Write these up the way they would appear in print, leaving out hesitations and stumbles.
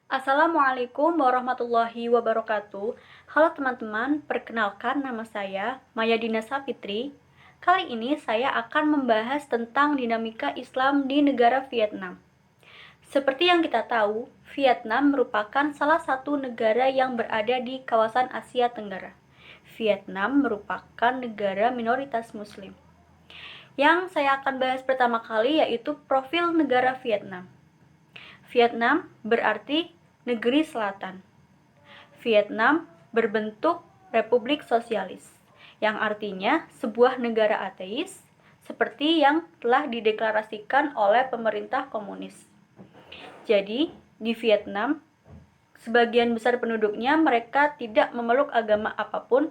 Assalamualaikum warahmatullahi wabarakatuh. Halo teman-teman, perkenalkan nama saya Maya Dina Sapitri. Kali ini saya akan membahas tentang dinamika Islam di negara Vietnam. Seperti yang kita tahu, Vietnam merupakan salah satu negara yang berada di kawasan Asia Tenggara. Vietnam merupakan negara minoritas Muslim. Yang saya akan bahas pertama kali yaitu profil negara Vietnam. Vietnam berarti negeri selatan. Vietnam berbentuk republik sosialis, yang artinya sebuah negara ateis, seperti yang telah dideklarasikan oleh pemerintah komunis. Jadi, di Vietnam, sebagian besar penduduknya mereka tidak memeluk agama apapun.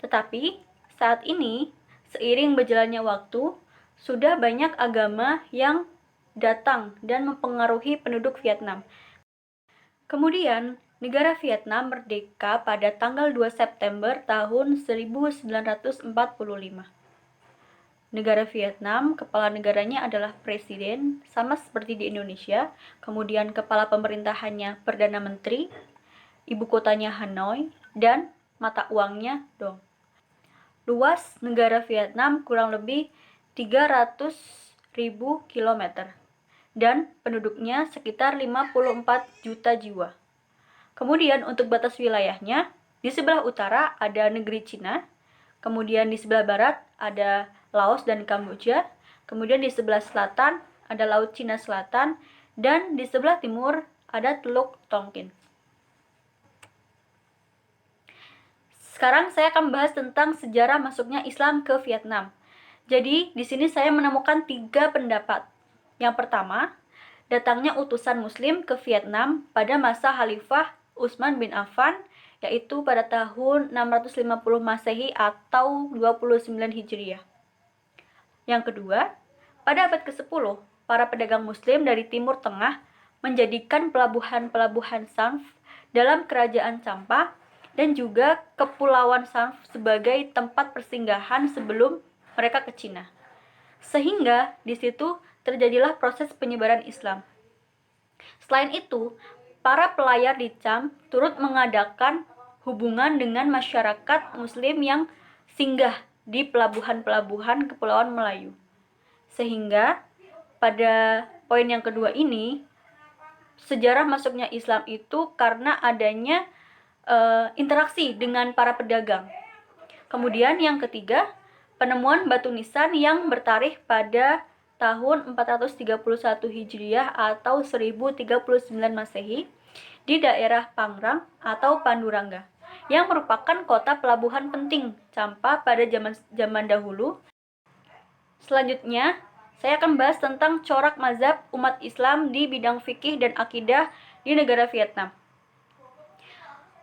Tetapi, saat ini, seiring berjalannya waktu, sudah banyak agama yang datang dan mempengaruhi penduduk Vietnam. Kemudian, negara Vietnam merdeka pada tanggal 2 September tahun 1945. Negara Vietnam, kepala negaranya adalah presiden, sama seperti di Indonesia. Kemudian kepala pemerintahannya Perdana Menteri, ibu kotanya Hanoi, dan mata uangnya Dong. Luas negara Vietnam kurang lebih 300.000 km dan penduduknya sekitar 54 juta jiwa. Kemudian untuk batas wilayahnya, di sebelah utara ada negeri Cina, kemudian di sebelah barat ada Laos dan Kamboja, kemudian di sebelah selatan ada Laut Cina Selatan, dan di sebelah timur ada Teluk Tonkin. Sekarang saya akan membahas tentang sejarah masuknya Islam ke Vietnam. Jadi, di sini saya menemukan 3 pendapat. Yang pertama, datangnya utusan Muslim ke Vietnam pada masa Khalifah Utsman bin Affan, yaitu pada tahun 650 Masehi atau 29 Hijriah. Yang kedua, pada abad ke-10, para pedagang Muslim dari Timur Tengah menjadikan pelabuhan-pelabuhan Sanf dalam kerajaan Champa dan juga Kepulauan Sanf sebagai tempat persinggahan sebelum mereka ke Cina. Sehingga di situ terjadilah proses penyebaran Islam. Selain itu, para pelayar di Cham turut mengadakan hubungan dengan masyarakat Muslim yang singgah di pelabuhan-pelabuhan Kepulauan Melayu. Sehingga pada poin yang kedua ini, sejarah masuknya Islam itu karena adanya interaksi dengan para pedagang. Kemudian yang ketiga, penemuan batu nisan yang bertarikh pada tahun 431 Hijriah atau 1039 Masehi di daerah Pangrang atau Panduranga, yang merupakan kota pelabuhan penting Champa pada zaman dahulu. Selanjutnya, saya akan bahas tentang corak mazhab umat Islam di bidang fikih dan akidah di negara Vietnam.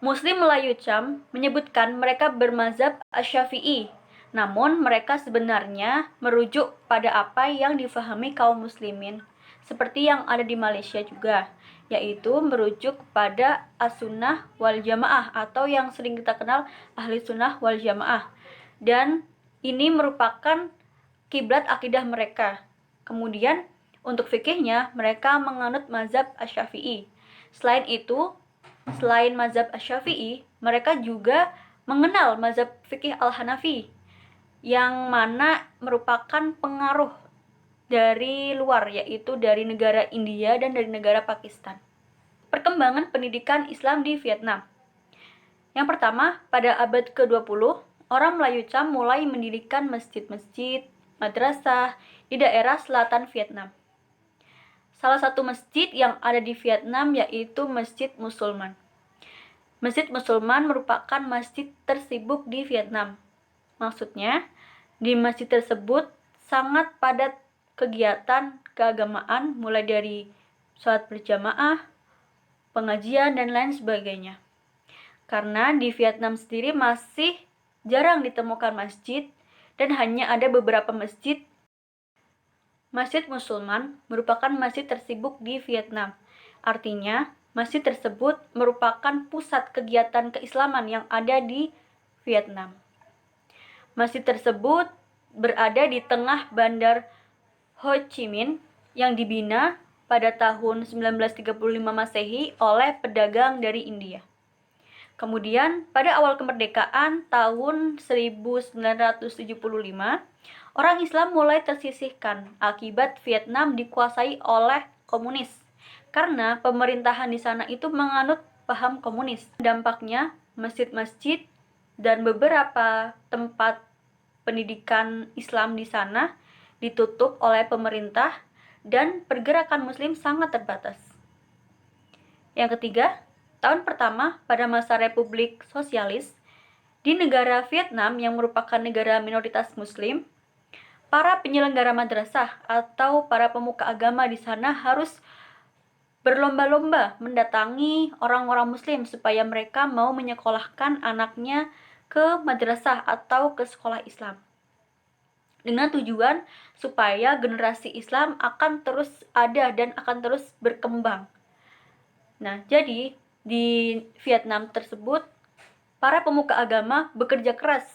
Muslim Melayu Cham menyebutkan mereka bermazhab Asy-Syafi'i, namun mereka sebenarnya merujuk pada apa yang difahami kaum muslimin, seperti yang ada di Malaysia juga, yaitu merujuk pada As-Sunnah wal Jamaah atau yang sering kita kenal Ahli Sunnah wal Jamaah. Dan ini merupakan kiblat akidah mereka. Kemudian untuk fikihnya mereka menganut mazhab Asy-Syafi'i. Selain mazhab Asy-Syafi'i, mereka juga mengenal mazhab fikih Al-Hanafi, yang mana merupakan pengaruh dari luar, yaitu dari negara India dan dari negara Pakistan. Perkembangan pendidikan Islam di Vietnam. Yang pertama, pada abad ke-20, orang Melayu Cham mulai mendirikan masjid-masjid, madrasah di daerah selatan Vietnam. Salah satu masjid yang ada di Vietnam yaitu Masjid Musulman. Masjid Musulman merupakan masjid tersibuk di Vietnam. Maksudnya, di masjid tersebut sangat padat kegiatan keagamaan, mulai dari sholat berjamaah, pengajian, dan lain sebagainya. Karena di Vietnam sendiri masih jarang ditemukan masjid dan hanya ada beberapa masjid. Masjid Musulman merupakan masjid tersibuk di Vietnam. Artinya, masjid tersebut merupakan pusat kegiatan keislaman yang ada di Vietnam. Masjid tersebut berada di tengah bandar Ho Chi Minh yang dibina pada tahun 1935 Masehi oleh pedagang dari India. Kemudian, pada awal kemerdekaan tahun 1975, orang Islam mulai tersisihkan akibat Vietnam dikuasai oleh komunis. Karena pemerintahan di sana itu menganut paham komunis. Dampaknya, masjid-masjid dan beberapa tempat pendidikan Islam di sana ditutup oleh pemerintah dan pergerakan muslim sangat terbatas. Yang ketiga, tahun pertama pada masa Republik Sosialis, di negara Vietnam yang merupakan negara minoritas muslim, para penyelenggara madrasah atau para pemuka agama di sana harus berlomba-lomba mendatangi orang-orang muslim supaya mereka mau menyekolahkan anaknya ke madrasah atau ke sekolah Islam. Dengan tujuan supaya generasi Islam akan terus ada dan akan terus berkembang. Nah, jadi di Vietnam tersebut, para pemuka agama bekerja keras,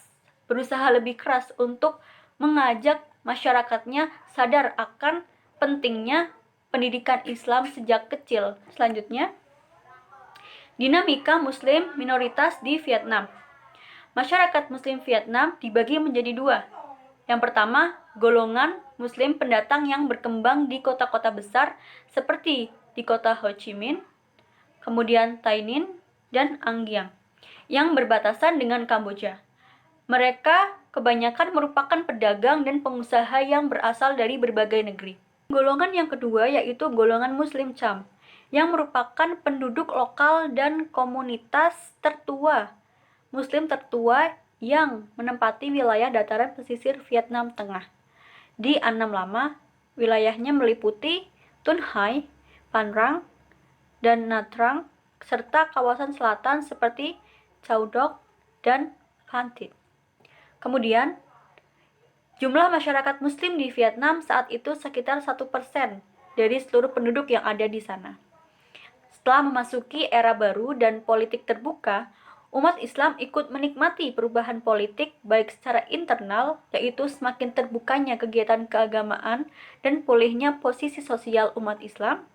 berusaha lebih keras untuk mengajak masyarakatnya sadar akan pentingnya pendidikan Islam sejak kecil. Selanjutnya, dinamika Muslim minoritas di Vietnam. Masyarakat Muslim Vietnam dibagi menjadi dua. Yang pertama, golongan Muslim pendatang yang berkembang di kota-kota besar seperti di kota Ho Chi Minh, kemudian Tay Ninh, dan An Giang, yang berbatasan dengan Kamboja. Mereka kebanyakan merupakan pedagang dan pengusaha yang berasal dari berbagai negeri. Golongan yang kedua yaitu golongan Muslim Cham, yang merupakan penduduk lokal dan komunitas tertua, Muslim tertua yang menempati wilayah dataran pesisir Vietnam Tengah. Di An Nam Lama, wilayahnya meliputi Tun Hai, Phan Rang, dan Nha Trang, serta kawasan selatan seperti Châu Đốc dan Phan Thiết. Kemudian, jumlah masyarakat Muslim di Vietnam saat itu sekitar 1% dari seluruh penduduk yang ada di sana. Setelah memasuki era baru dan politik terbuka, umat Islam ikut menikmati perubahan politik baik secara internal, yaitu semakin terbukanya kegiatan keagamaan dan pulihnya posisi sosial umat Islam,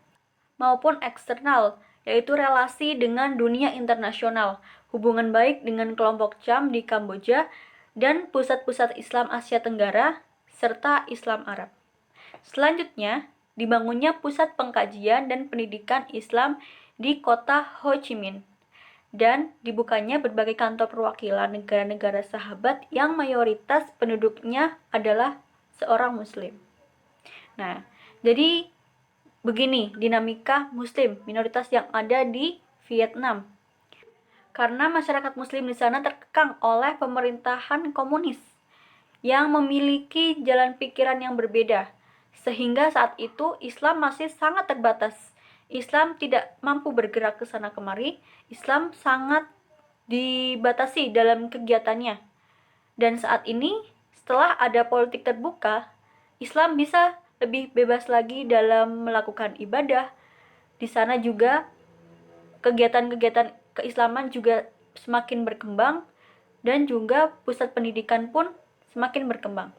maupun eksternal, yaitu relasi dengan dunia internasional, hubungan baik dengan kelompok Cham di Kamboja, dan pusat-pusat Islam Asia Tenggara, serta Islam Arab. Selanjutnya, dibangunnya pusat pengkajian dan pendidikan Islam di kota Ho Chi Minh, dan dibukanya berbagai kantor perwakilan negara-negara sahabat yang mayoritas penduduknya adalah seorang Muslim. Nah, jadi begini dinamika Muslim minoritas yang ada di Vietnam. Karena masyarakat Muslim di sana terkekang oleh pemerintahan komunis yang memiliki jalan pikiran yang berbeda, sehingga saat itu Islam masih sangat terbatas. Islam tidak mampu bergerak ke sana kemari. Islam sangat dibatasi dalam kegiatannya. Dan saat ini, setelah ada politik terbuka, Islam bisa lebih bebas lagi dalam melakukan ibadah. Di sana juga kegiatan-kegiatan keislaman juga semakin berkembang dan juga pusat pendidikan pun semakin berkembang.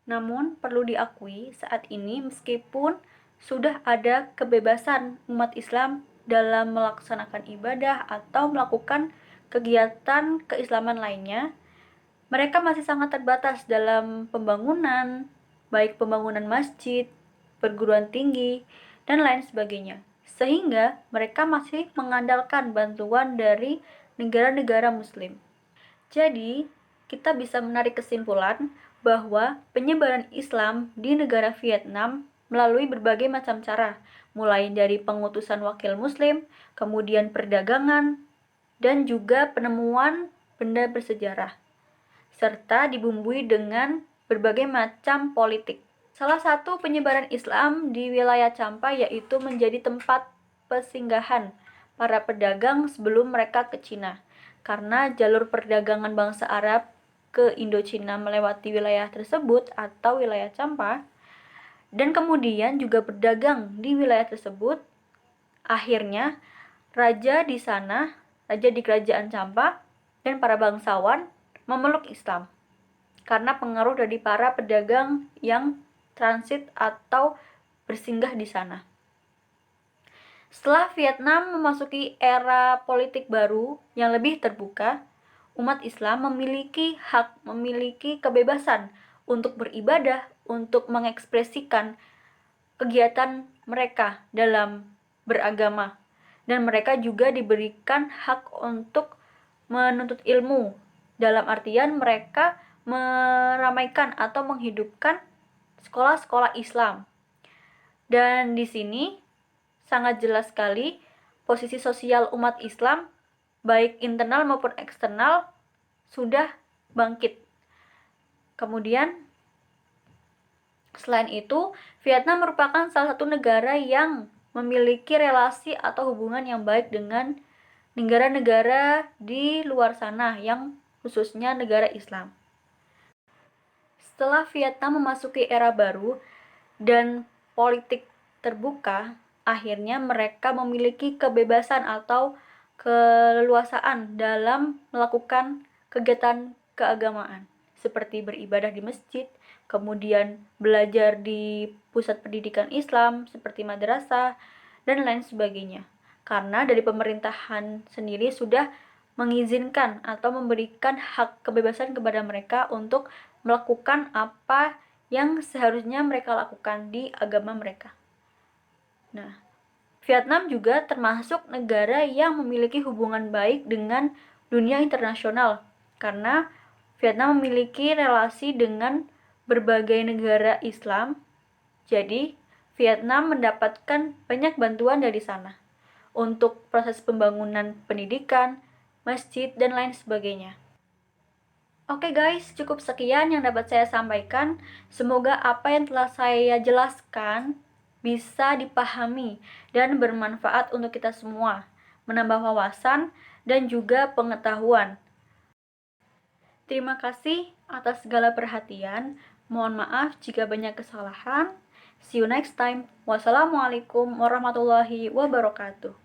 Namun perlu diakui saat ini meskipun sudah ada kebebasan umat Islam dalam melaksanakan ibadah atau melakukan kegiatan keislaman lainnya, mereka masih sangat terbatas dalam pembangunan, baik pembangunan masjid, perguruan tinggi, dan lain sebagainya. Sehingga mereka masih mengandalkan bantuan dari negara-negara Muslim. Jadi, kita bisa menarik kesimpulan bahwa penyebaran Islam di negara Vietnam melalui berbagai macam cara, mulai dari pengutusan wakil Muslim, kemudian perdagangan, dan juga penemuan benda bersejarah, serta dibumbui dengan berbagai macam politik. Salah satu penyebaran Islam di wilayah Champa yaitu menjadi tempat persinggahan para pedagang sebelum mereka ke Cina. Karena jalur perdagangan bangsa Arab ke Indochina melewati wilayah tersebut atau wilayah Champa, dan kemudian juga berdagang di wilayah tersebut, akhirnya raja di sana, raja di kerajaan Champa, dan para bangsawan memeluk Islam karena pengaruh dari para pedagang yang transit atau bersinggah di sana. Setelah Vietnam memasuki era politik baru yang lebih terbuka, umat Islam memiliki hak, memiliki kebebasan untuk beribadah, untuk mengekspresikan kegiatan mereka dalam beragama. Dan mereka juga diberikan hak untuk menuntut ilmu, dalam artian mereka meramaikan atau menghidupkan sekolah-sekolah Islam. Dan di sini sangat jelas sekali posisi sosial umat Islam, baik internal maupun eksternal, sudah bangkit. Kemudian, selain itu, Vietnam merupakan salah satu negara yang memiliki relasi atau hubungan yang baik dengan negara-negara di luar sana, yang khususnya negara Islam. Setelah Vietnam memasuki era baru dan politik terbuka, akhirnya mereka memiliki kebebasan atau keleluasaan dalam melakukan kegiatan keagamaan, seperti beribadah di masjid, kemudian belajar di pusat pendidikan Islam seperti madrasah, dan lain sebagainya. Karena dari pemerintahan sendiri sudah mengizinkan atau memberikan hak kebebasan kepada mereka untuk melakukan apa yang seharusnya mereka lakukan di agama mereka. Nah, Vietnam juga termasuk negara yang memiliki hubungan baik dengan dunia internasional, karena Vietnam memiliki relasi dengan berbagai negara Islam. Jadi, Vietnam mendapatkan banyak bantuan dari sana untuk proses pembangunan pendidikan, masjid, dan lain sebagainya. Oke guys, cukup sekian yang dapat saya sampaikan. Semoga apa yang telah saya jelaskan bisa dipahami dan bermanfaat untuk kita semua, menambah wawasan dan juga pengetahuan. Terima kasih atas segala perhatian. Mohon maaf jika banyak kesalahan. See you next time. Wassalamualaikum warahmatullahi wabarakatuh.